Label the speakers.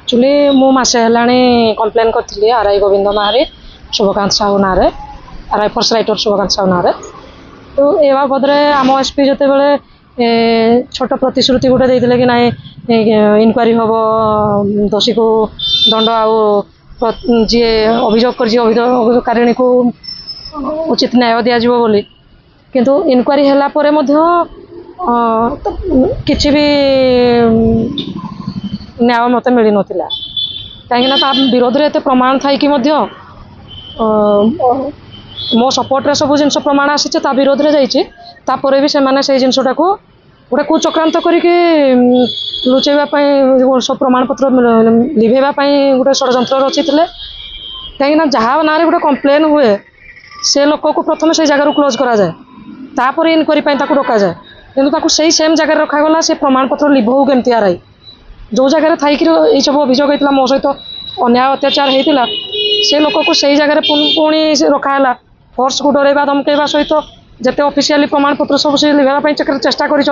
Speaker 1: actually मु मासे हेलाणी complain करथिली RI Govind नारे शुभकांत साहू नारे RI first writer Shubhkant Sahu नारे तो ए बाबद आम एसपी जिते बड़े छोट प्रतिश्रुति गोटे देते कि ना इनक्वारी हम दोषी को दंड जी अभियोग कर अभियोगकारिणी को उचित न्याय दिज्व बोली किंतु इनक्वारी है किसी भी न्याय मत मिल नाला कहीं विरोध में एत प्रमाण थी मो सपोर्ट रे सब जिन प्रमाण आसी विरोध में जापर भी से जिनटा को गोटे कुचक्रांत करके लुचेवाई सब प्रमाण पत्र लिभेवाई गोटे षड्यंत्र रचिते कहीं जहाँ ना गोटे कंप्लेन हुए से लोक को प्रथम से जगह क्लोज करा जाए तापर इनक्वारी डक जाए कि से सेम जगह रखागला से प्रमाण पत्र लिभऊ केमती आरआई जो जगह थी ये सब अभियोग होता मो सहित अन्याय अत्याचार होता से लोक को सही जगह पुणी रखाला फोर्स को डरवा धमकेवा सहित जिते ऑफिशियली प्रमाण पत्र सब से लिभापी चेष्टा कर